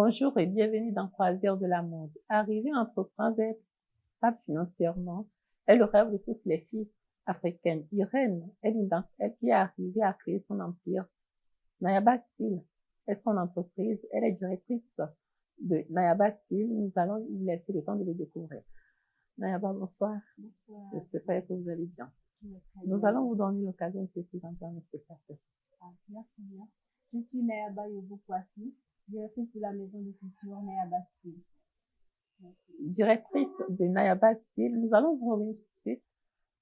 Bonjour et bienvenue dans Croisière de la mode. Arriver à entreprendre et être stable financièrement est le rêve de toutes les filles africaines. Irène est une d'entre elles qui est arrivée à créer son empire. Nayaba Style est son entreprise. Elle est directrice de Nayaba Style. Nous allons lui laisser le temps de le découvrir. Nayaba, bonsoir. Bonsoir. J'espère que vous allez bien. Nous bien. allons vous donner l'occasion de se présenter à nos spectateurs. Merci bien. Je suis Nayaba Yobo-Kwasi, directrice de la maison de couture Nayaba Style. Directrice de Nayaba Style, nous allons vous revenir tout de suite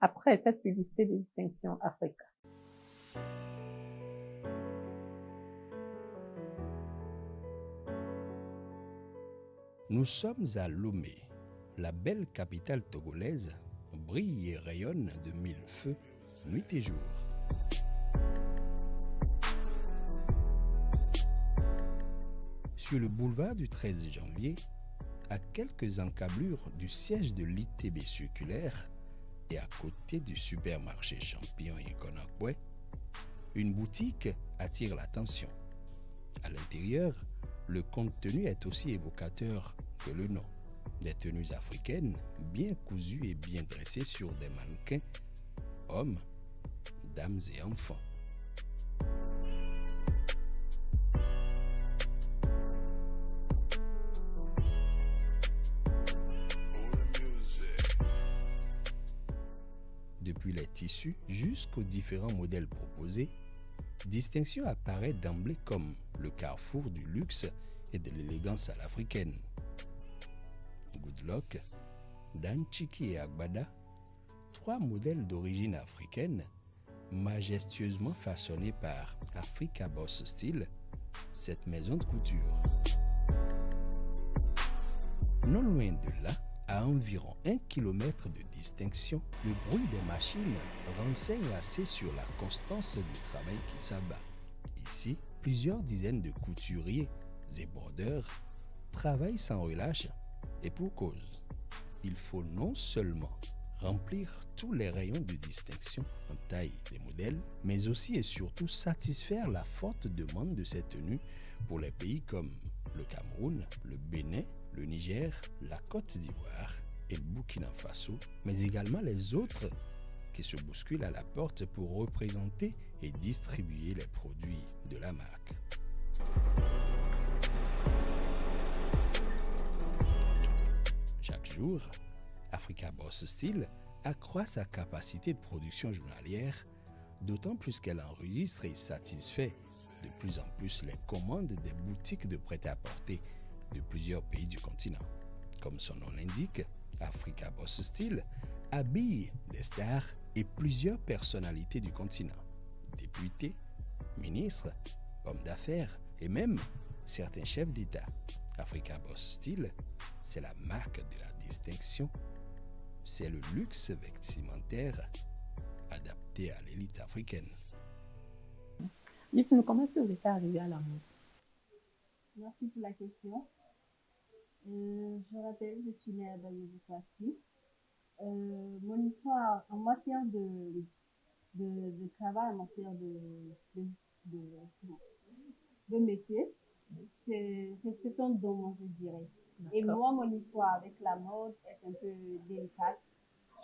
après cette publicité de Distinction Africa. Nous sommes à Lomé. La belle capitale togolaise brille et rayonne de mille feux, nuit et jour. Sur le boulevard du 13 janvier, à quelques encablures du siège de l'ITB circulaire et à côté du supermarché Champion et Konakwe, une boutique attire l'attention. À l'intérieur, le contenu est aussi évocateur que le nom. Des tenues africaines bien cousues et bien dressées sur des mannequins, hommes, dames et enfants. Depuis les tissus jusqu'aux différents modèles proposés, Distinction apparaît d'emblée comme le carrefour du luxe et de l'élégance à l'africaine. Goodluck, Danchiki et Agbada, trois modèles d'origine africaine, majestueusement façonnés par Africa Boss Style, cette maison de couture. Non loin de là, à environ 1 km de Distinction, le bruit des machines renseigne assez sur la constance du travail qui s'abat. Ici, plusieurs dizaines de couturiers et brodeurs travaillent sans relâche et pour cause. Il faut non seulement remplir tous les rayons de Distinction en taille des modèles, mais aussi et surtout satisfaire la forte demande de ces tenues pour les pays comme le Cameroun, le Bénin, le Niger, la Côte d'Ivoire et le Burkina Faso, mais également les autres qui se bousculent à la porte pour représenter et distribuer les produits de la marque. Chaque jour, Africa Boss Style accroît sa capacité de production journalière, d'autant plus qu'elle enregistre et satisfait de plus en plus les commandes des boutiques de prêt-à-porter de plusieurs pays du continent. Comme son nom l'indique, Africa Boss Style habille des stars et plusieurs personnalités du continent, députés, ministres, hommes d'affaires et même certains chefs d'État. Africa Boss Style, c'est la marque de la distinction, c'est le luxe vestimentaire adapté à l'élite africaine. Dites-nous, comment est-ce que vous êtes arrivé à la mode? Merci pour la question. Je rappelle, je suis Nayaba Yobo-Kwasi. Mon histoire en matière de travail, en matière de métier, c'est un don, je dirais. Et moi, mon histoire avec la mode est un peu délicate.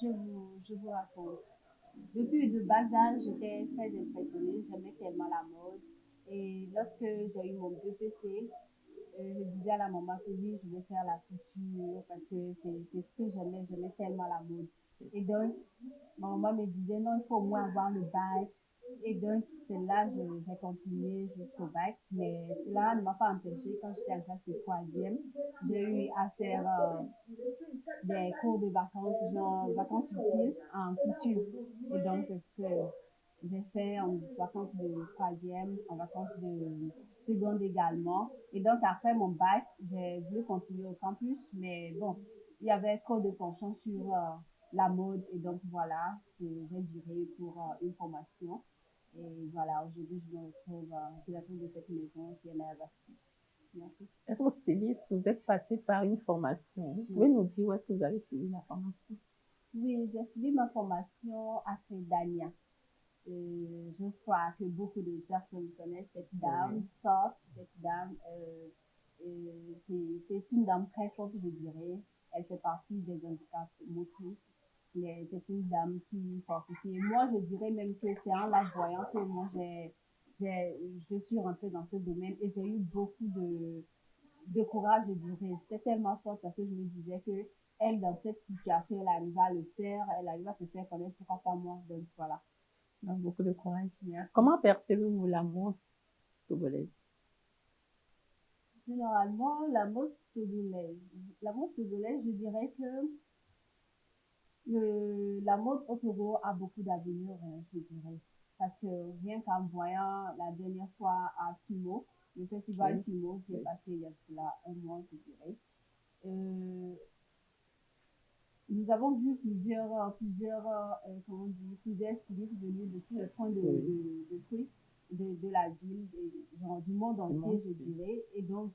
Je vous raconte. Depuis de bas âge, j'étais très impressionnée, j'aimais tellement la mode. Et lorsque j'ai eu mon BPC, je disais à la maman que oui, je vais faire la couture parce que c'est ce que j'aimais tellement la mode. Et donc, ma maman me disait non, il faut au moins avoir le bac. Et donc, c'est là que j'ai continué jusqu'au bac. Mais cela ne m'a pas empêché, quand j'étais en classe de 3e, j'ai eu à faire des cours de vacances, genre vacances utiles en couture. Et donc, c'est ce que j'ai fait en vacances de 3e, en vacances de seconde également. Et donc, après mon bac, j'ai voulu continuer au campus, mais bon, il y avait trop de penchants sur la mode. Et donc, voilà, j'ai duré pour une formation. Et voilà, aujourd'hui, je me retrouve directrice de cette maison qui est Nayaba Style. Merci. Être styliste, vous êtes passé par une formation. Vous pouvez nous dire où est-ce que vous avez suivi la formation? Oui, j'ai suivi ma formation à Saint-Dania. Je crois que beaucoup de personnes connaissent cette dame, cette dame C'est une dame très forte, je dirais. Elle fait partie des handicaps motrices. Mais c'est une dame qui fortifie. Et moi, je dirais même que c'est en la voyant que moi, je suis rentrée dans ce domaine et j'ai eu beaucoup de courage, je dirais. J'étais tellement forte parce que je me disais que elle, dans cette situation, elle arrive à le faire, elle arrive à se faire connaître, pourquoi pas moi. Donc voilà. Donc, beaucoup de courage. Merci. Comment percevez-vous la mode togolaise? Généralement, la mode togolaise, je dirais que la mode au Togo a beaucoup d'avenir, je dirais. Parce que rien qu'en voyant la dernière fois à Fimo, le festival Oui. Fimo qui est Oui. passé il y a cela un mois, je dirais, nous avons vu comment on dit, plusieurs stylistes venus de tous les coins de la ville, genre du monde entier, je dirais. Et donc,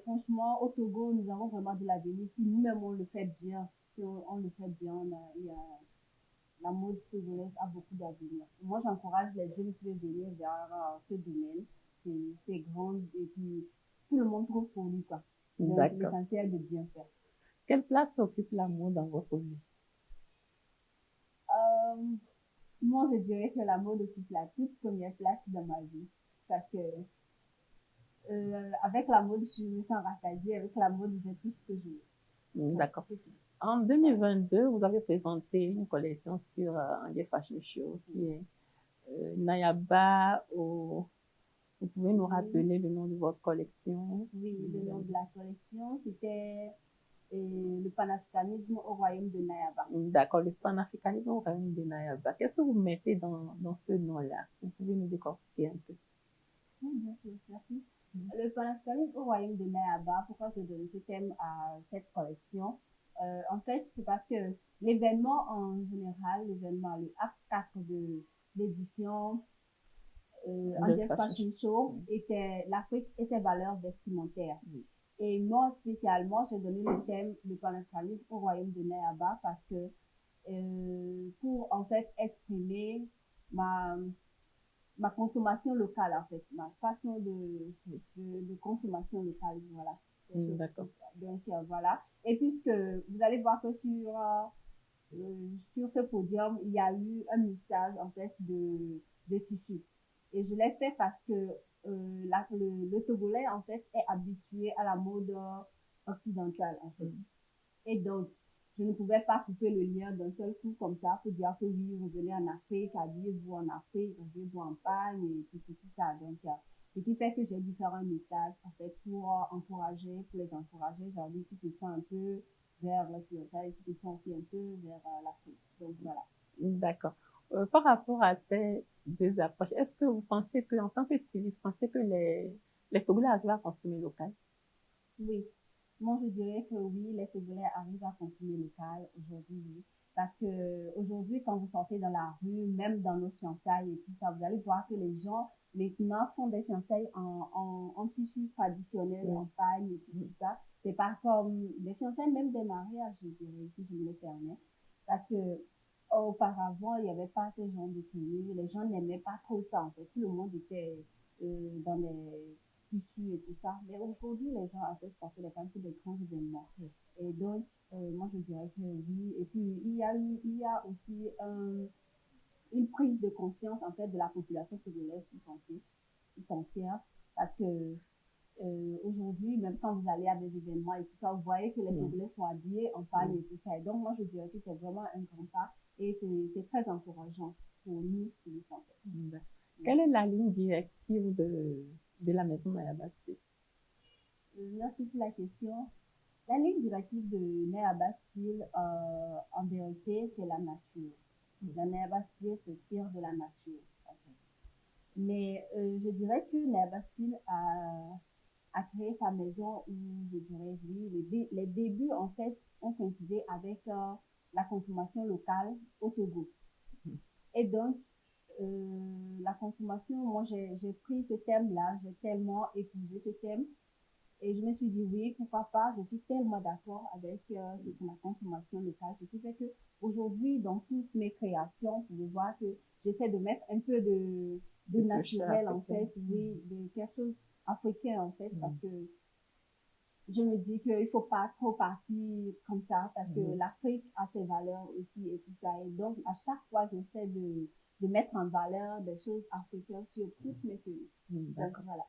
franchement, au Togo, nous avons vraiment de l'avenir. Si nous-mêmes on le fait bien, si on le fait bien, la mode togolaise a beaucoup d'avenir. Moi, j'encourage les jeunes qui veulent venir vers ce domaine. C'est grand et puis tout le monde trouve pour lui, quoi. Donc, l'essentiel de bien faire. Quelle place occupe la mode dans votre vie? Moi, je dirais que la mode occupe la toute première place dans ma vie. Parce que avec la mode, je me sens rassasiée. Avec la mode, j'ai tout ce que je veux. D'accord. En 2022, vous avez présenté une collection sur Angers Fashion Show qui est Nayaba. Vous pouvez nous rappeler le nom de votre collection? Oui, le nom de la collection, c'était le panafricanisme au royaume de Nayaba. D'accord, le panafricanisme au royaume de Nayaba. Qu'est-ce que vous mettez dans ce nom-là? Vous pouvez nous décortiquer un peu? Oui, bien sûr, merci. Le panafricanisme au royaume de Nayaba, pourquoi je donne ce thème à cette collection? En fait, c'est parce que l'événement en général, le acte 4 de l'édition Angers Fashion Show était l'Afrique et ses valeurs vestimentaires. Et moi, spécialement, j'ai donné le thème le panafricanisme au royaume de Nayaba parce que pour en fait exprimer ma consommation locale, en fait, ma façon de consommation locale, voilà. D'accord. Donc, voilà. Et puisque vous allez voir que sur ce podium, il y a eu un mixage, en fait, de tissus. Et je l'ai fait parce que le Togolais, en fait, est habitué à la mode occidentale, en fait. Et donc, je ne pouvais pas couper le lien d'un seul coup comme ça pour dire que oui, vous venez en Afrique, habillez-vous en Afrique, habillez-vous en Pagne et tout ça. Donc, ce qui fait que j'ai dû faire un message, en fait, pour les encourager, j'ai envie qu'ils se sentent un peu vers l'occidental et qu'ils se sentent aussi un peu vers l'Afrique. Donc, voilà. D'accord. Par rapport à ces deux approches, est-ce que vous pensez que, en tant que styliste, vous pensez que les Togolais arrivent à consommer local? Oui. Moi, je dirais que oui, les Togolais arrivent à consommer local aujourd'hui, oui. Parce que aujourd'hui, quand vous sortez dans la rue, même dans nos fiançailles et tout ça, vous allez voir que les gens maintenant font des fiançailles en tissu traditionnel, en paille et tout ça. C'est pas comme des fiançailles, même des mariages, je dirais, si je me le permets. Parce que auparavant, il n'y avait pas ce genre de tenue. Les gens n'aimaient pas trop ça, en fait. Tout le monde était dans les tissus et tout ça. Mais aujourd'hui, les gens acceptent parce que les femmes font des grands événements. Et donc, moi, je dirais que oui. Et puis, il y a aussi une prise de conscience, en fait, de la population togolaise tout entière. Parce que aujourd'hui, même quand vous allez à des événements et tout ça, vous voyez que les Togolais sont habillés en pagne et tout ça. Et donc, moi, je dirais que c'est vraiment un grand pas et c'est très encourageant pour nous, en fait. Quelle est la ligne directive de la maison Nayaba Style? Merci pour la question. La ligne directive de Nayaba Style, en vérité, c'est la nature. La Nayaba Style s'inspire de la nature. Okay. Mais je dirais que Nayaba Style a créé sa maison où, je dirais, oui, les débuts, en fait, ont coïncidé avec la consommation locale au Togo. Et donc, la consommation, moi, j'ai pris ce thème-là, j'ai tellement épousé ce thème. Et je me suis dit, oui, pourquoi pas, je suis tellement d'accord avec la consommation locale. Ce qui fait qu'aujourd'hui, dans toutes mes créations, vous pouvez voir que j'essaie de mettre un peu de naturel, en fait, oui, de quelque chose africain, en fait, parce que je me dis qu'il ne faut pas trop partir comme ça parce que l'Afrique a ses valeurs aussi et tout ça. Et donc, à chaque fois, j'essaie de mettre en valeur des choses africaines sur toutes mes feuilles. Donc, voilà.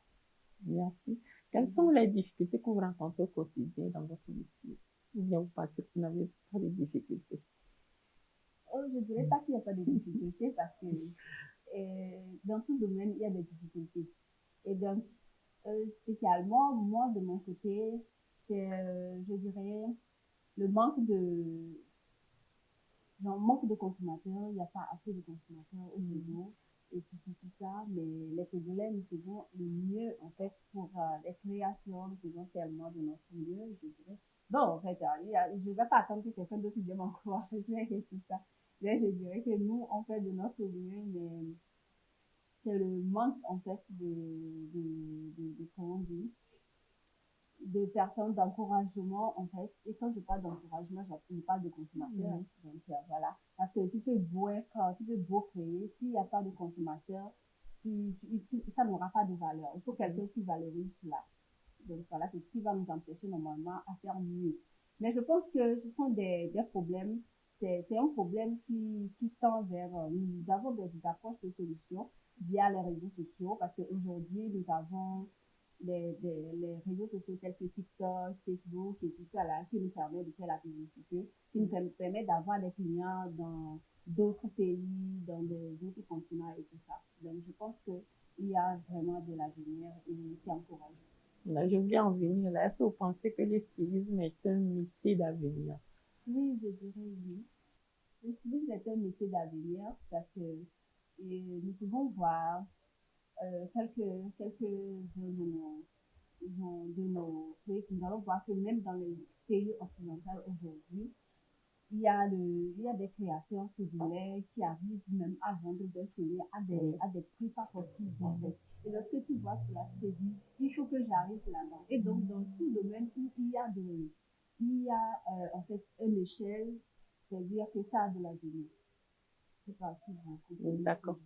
Merci. Quelles sont les difficultés que vous rencontrez au quotidien dans votre métier? Ou bien vous pensez que vous n'avez pas de difficultés? Je ne dirais pas qu'il n'y a pas de difficultés parce que dans tout domaine, il y a des difficultés. Et donc, spécialement, moi, de mon côté, c'est, je dirais, le manque de consommateurs. Il n'y a pas assez de consommateurs au Togo et tout ça. Mais les Togolais, nous faisons le mieux, en fait, pour les créations. Nous faisons tellement de notre mieux, je dirais. Bon, en fait, je ne vais pas attendre que quelqu'un d'autre vienne m'encourager et tout ça. Mais je dirais que nous, on fait de notre mieux, mais c'est le manque, en fait, comment on dit, de personnes d'encouragement, en fait. Et quand je parle d'encouragement, je parle de consommateurs. Donc, voilà. Parce que tu peux beau créer, s'il n'y a pas de consommateurs, ça n'aura pas de valeur. Il faut quelqu'un qui valorise cela. Donc, voilà, c'est ce qui va nous empêcher normalement à faire mieux. Mais je pense que ce sont des problèmes. C'est un problème qui tend vers... nous avons des approches de solutions via les réseaux sociaux parce qu'aujourd'hui, nous avons les réseaux sociaux tels que TikTok, Facebook et tout ça là, qui nous permet de faire la publicité, qui nous permet d'avoir des clients dans d'autres pays, dans des autres continents et tout ça. Donc, je pense qu'il y a vraiment de l'avenir et c'est encourageant. Là, je voulais en venir là. Est-ce que vous pensez que le stylisme est un métier d'avenir? Oui, je dirais oui. Le stylisme est un métier d'avenir parce que nous pouvons voir quelques-uns de nos trucs. Nous allons voir que même dans les pays occidentaux aujourd'hui, il y a des créateurs togolais qui arrivent même à vendre des feuillets à des prix pas possibles, en fait. Et lorsque tu vois cela, tu te dis, il faut que j'arrive là-bas. Et donc, dans tout domaine où il y a en fait une échelle, c'est-à-dire que ça a de l'avenir. C'est pas si D'accord.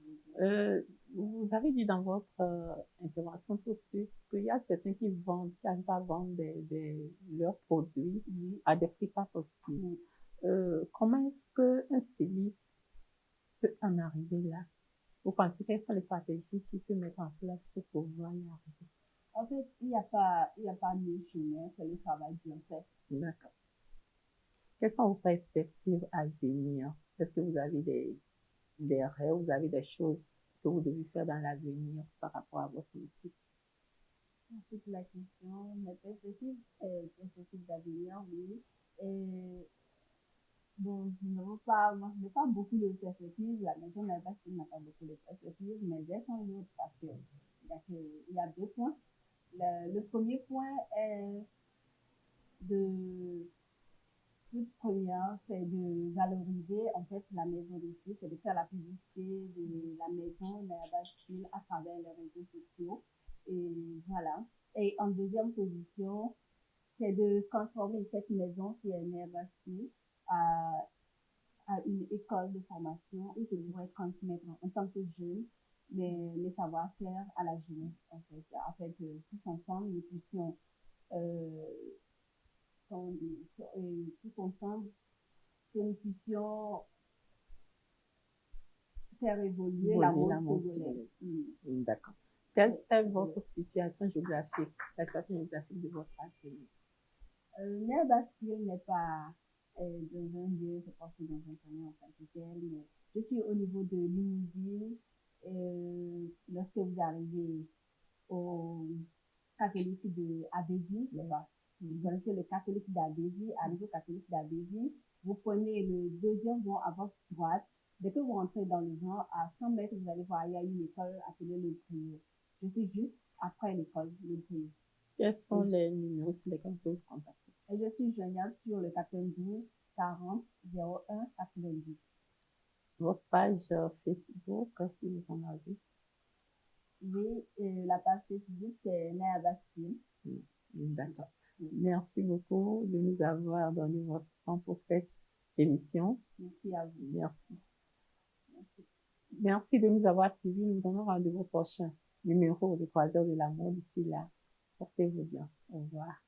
Vous avez dit dans votre intervention tout de suite qu'il y a certains qui arrivent à vendre leurs produits à des prix pas possibles. Comment est-ce qu'un styliste peut en arriver là? Vous pensez quelles sont les stratégies qu'il peut mettre en place pour pouvoir y arriver? En fait, il n'y a pas mille chemins, c'est le travail bien fait. D'accord. Quelles sont vos perspectives à venir? Est-ce que vous avez des rêves, vous avez des choses que vous devez faire dans l'avenir par rapport à votre métier? Merci pour la question. Mes perspectives d'avenir, oui. Et bon, moi, je n'ai pas beaucoup de perspectives. La maison n'a pas beaucoup de perspectives, mais j'ai sans doute parce il y a deux points. Le premier point est toute première, c'est de valoriser en fait la maison d'ici, c'est de faire la publicité de la maison Naya Bastille à travers les réseaux sociaux. Et voilà. Et en deuxième position, c'est de transformer cette maison qui est Naya Bastille à une école de formation où je pourrais transmettre en tant que jeune les savoir-faire à la jeunesse, en fait, afin que tous ensemble nous puissions tous ensemble que nous puissions faire évoluer la mode togolaise. D'accord. Quelle est votre situation géographique, la situation géographique de votre atelier? Naya Bastille n'est pas dans un lieu, c'est pas dans un coin en tant que tel, mais je suis au niveau de Limousine. Lorsque vous arrivez au catholique de Abedi, vous connaissez le catholique d'Abedi, arrivé au catholique d'Abedi, vous prenez le deuxième vent à votre droite. Dès que vous rentrez dans le vent, à 100 mètres, vous allez voir, il y a une école appelée Le Brio. Je suis juste après l'école Le Brio. Quels sont les numéros sur lesquels vous pouvez vous contacter? Et je suis joignable sur le 92 40 01 90. Votre page Facebook, si vous en avez? Oui, la page Facebook, c'est Naya Bastille. D'accord. Merci beaucoup de nous avoir donné votre temps pour cette émission. Merci à vous. Merci. Merci de nous avoir suivis. Nous vous donnons rendez-vous au prochain numéro de Croiseurs de la mode. D'ici là, portez-vous bien. Au revoir.